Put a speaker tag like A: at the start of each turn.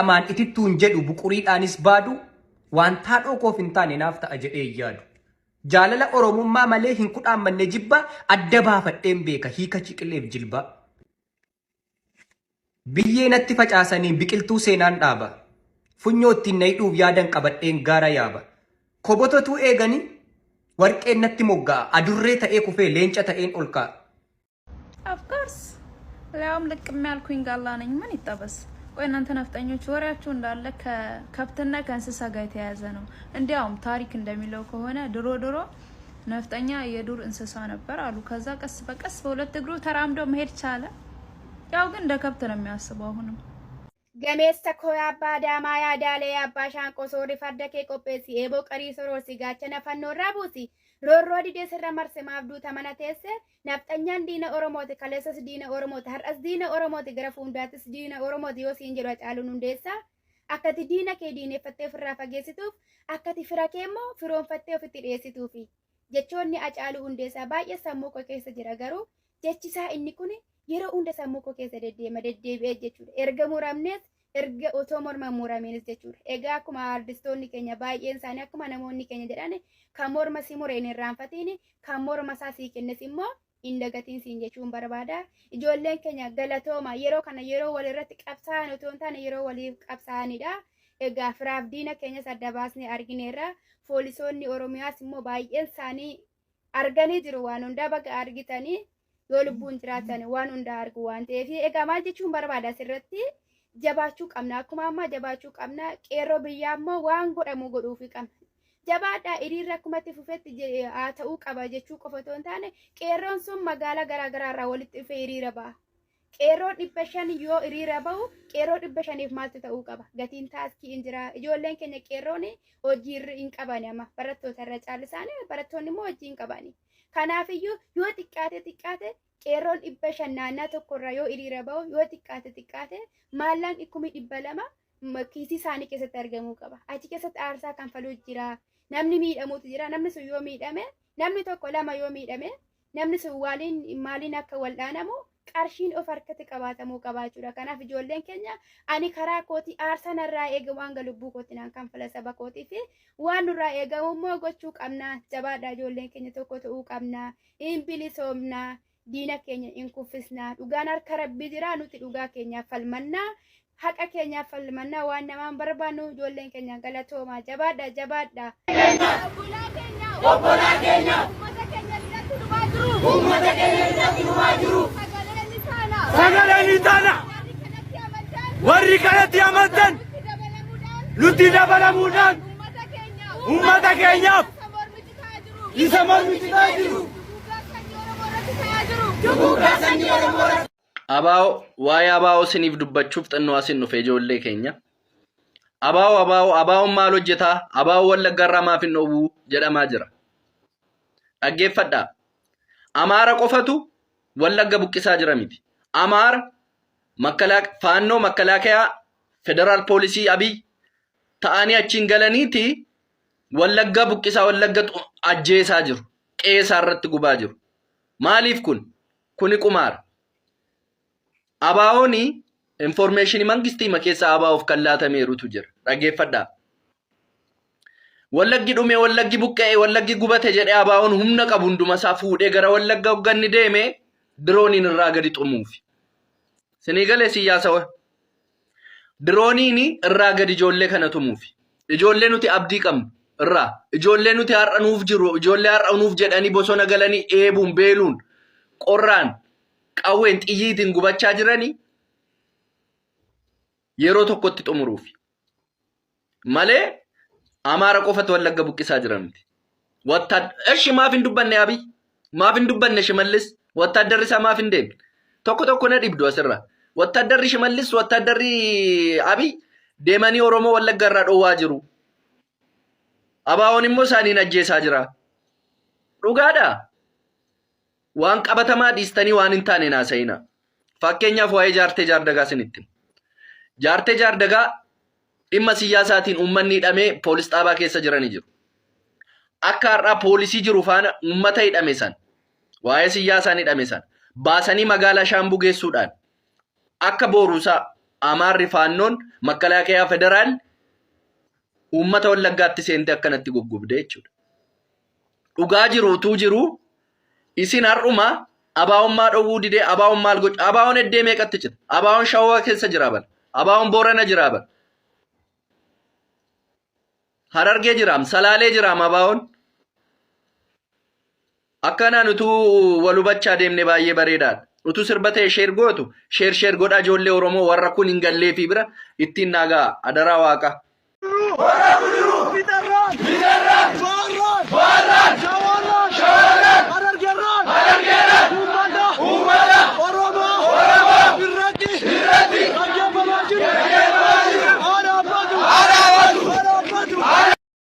A: amaan itittuun jedhu buquriidhaanis baadu waan taadhoo koof hin taane naaf ta'a jedhee yaadu. Jaalala Oromummaa malee hin kudhaammanne jibba adda baafadheen beeka hiika ciqileef jilba. Biyyee natti facaasanii biqiltuu seenaan dhaaba. Funyoo ittiin na hidhuuf yaadan qabadheen gaara yaaba. Kobototuu eeganii warqeen natti mogga'a adurree ta'ee kufee leenca ta'een ol ka'a.
B: Of course. ላውም ልቅም ያልኩኝ ጋላ ነኝ ምን ይጣበስ ቆይ እናንተ ነፍጠኞች ወሬያችሁ እንዳለ ከከብትና ከእንስሳ ጋር የተያያዘ ነው እንዲያውም ታሪክ እንደሚለው ከሆነ ድሮ ነፍጠኛ የዱር እንስሳ ነበር አሉ ከዛ ቀስ በቀስ በሁለት እግሩ ተራምዶ መሄድ ቻለ ያው ግን እንደ ከብት ነው የሚያስበው አሁንም
C: ገሜሳ ኮያ ባዳማ ያዳለ ያባሻን ቆሶሪ ፈደከ ቆጴሲ ኤቦ ቀሪ ሶሮሲ ጋቸነ ፈኖ ራቡሲ ሮሮ ዲዴ ስራ መርሰ ማብዱ ተመነቴሰ ነፍጠኛን ዲነ ኦሮሞት ከለሰስ ዲነ ኦሮሞት ሀርአስ ዲነ ኦሮሞት ገረፉ እንዳትስ ዲነ ኦሮሞት ዮሲ እንጀራ ጫሉን እንዴሳ አከቲ ዲነ ከ ዲነ ፈቴ ፍራ ፈጌሲቱፍ አከቲ ፍራኬሞ ፍሮን ፈቴ ኦፊት ዴሲቱፊ ጀቾኒ አጫሉ እንዴሳ ባየ ሰሙ ኮኬሰ ጅራገሩ ጀቺሳ ኢኒ ኩኒ yeroo hunda sammuu koo keessa deddeebi'ee jechuudha. Erga muramnees erga otoo morma murameenis jechuudha. Egaa akkuma artistoonni keenya baay'een isaanii akkuma namoonni keenya jedhan kan morma si mureen irraanfatiin kan morma isaa sii kennes immoo hin dagatiin siin jechuun barbaada. Ijoolleen keenya galatooma yeroo kana yeroo walirratti qabsaa'an otoo hin taane yeroo waliif qabsaa'anidha. Egaa firaaf diina keenyas adda baasnee argineerra. Poolisoonni Oromiyaas immoo baay'een isaanii arganii jiru waan hundaa baga argitanii. yoo lubbuun jiraatan waan hunda argu waan ta'eef egaa maal jechuun barbaada asirratti jabaachuu qabna akkuma amma jabaachuu qabna qeerroo biyyaa immoo waan godhamu godhuufi qabna jabaadhaa hiriirri akkumatti fufetti haa ta'uu qaba jechuu qofa otoo hin taane qeerroon sun magaalaa garaagaraa irraa walitti dhufee hiriira ba'a qeerroon 500 yoo hiriira ba'u qeerroo 500f maaltu ta'uu qaba gatiin taaskii hin jira ijoolleen keenya qeerroon hojii hin qabani amma barattoota irra caalisaanii barattoonni immoo hojii hin qabani kanaafiyyuu yoo xiqqaate qeerroon 500 naannaa tokkorraa yoo hiriira ba'u yoo xiqqaate maallaan 200 kiisii isaanii keessatti argamuu qaba achi keessatti aarsaa kan faluu jira namni miidhamuutu jira namni sun yoo miidhame namni tokko lama yoo miidhame namni sun maaliin akka wal'aanamu qarshiin of harkatti qabaatamuu qabaachuudha kanaaf ijoolleen keenya ani karaa kooti aarsan irraa eegamu hanga lubbuu kooti naan kan fala saba kootii fi waan nurraa eegamu immoo gochuu qabna jabaadhaa ijoolleen keenya tokko ta'uu qabna hin bilisoomna diina keenya hin kuffisna dhugaan harka rabbii jira nuti dhugaa keenyaaf falmannaa haqa keenyaaf falmannaa waan namaan barbaannu ijoolleen keenya galatoomaa jabaadhaa obbolaa keenya ummata keenya irratti dhumaa jiru sagaleen taana warri kanatti amantan nuti dabalamuudhaan ummata keenyaaf isa mormitaa jiru
D: Abaawo siniif dubbachuuf xannoo asin dhufe ijoollee keenya. Abaawoon maal hojjetaa? Abaawo wallaggarraa maaf hin dhowwuu jedhamaa jira. Dhaggeeffadhaa. Amaara qofatu wallagga buqqisaa jira miti. Amaara faannoo makkalaakayaa federaal poolisii abiy ta'anii achiin galaniiti wallagga buqqisaa wallagga ajjeesaa jiru. Qeesaa irratti gubaa jiru. Maaliif kuni qumaara? Abaawooni information mangistii makeessa abaawoof kan laatameerutu jira. Dhaggeeffadhaa. Wallaggi dhume wallaggi buqqa'e wallaggi gubate jedhee abaawoon humna qabu hunduma isaa fuudhee gara wallagga hogganni deeme dirooniin irraa gadi xumuufi. Sinii galee siyaasa dirooniin irraa gadi ijoollee kana tumuufi. Ijoollee nuti abdii qabnu irraa ijoollee nuti har'a nuuf jiru ijoollee har'a nuuf jedhanii bosona galanii eebuun beeluun qorraan qawween xiyyiitiin gubachaa jiranii yeroo tokkotti xumuruufi. Malee Amaara qofatu wallagga buqqisaa jira miti. Eshi maaf hin dubbanne abiy? Maaf hin dubbanne Shimallis? Wattaaddarri isaa maaf hin deemne? Tokko na dhibdu asirra. Wattaaddarri Shimallis wattaaddarri abiy deemanii Oromoo wallagga irraa dhowwaa jiru. Abaawoon immoo isaaniin ajjeesaa jira. Dhugaadhaa? Waan qabatamaa dhiistanii waan hin taane naasa'ina. Fakkeenyaaf waa'ee jaartee jaardagaa sinitti. Jaartee jaardagaa dhimma siyaasaatiin uummanni hidhamee poolis dhaabaa keessa jiranii jiru. Akka har'aa poolisii jiru faana uummata hidhame san waa'ee siyaasaan hidhame san baasanii magaalaa Shaambuu geessuudhaan akka booruusaa Amaarri faannoon makalaakaa federaal uummata Wallaggaatti seente akkanatti guggubde jechuudha. Dhugaa jiru utuu jiru isin har'uma abaa'ummaa dhowwuu didee abaa'uun maal godhu abaa'uun eddee meeqatti cita abaa'uun shawaa keessa jira bal abaa'uun boorana jira bal Harargee jiraam salaalee jiraam abaa'uun akkanaan utuu wal hubachaa deemne baay'ee bareedaadha. Utuu sirba ta'e sheer gootu sheer godhaa ijoollee Oromoo warra kun hin gallee fi bira ittiin naagaa adaraa waaqa.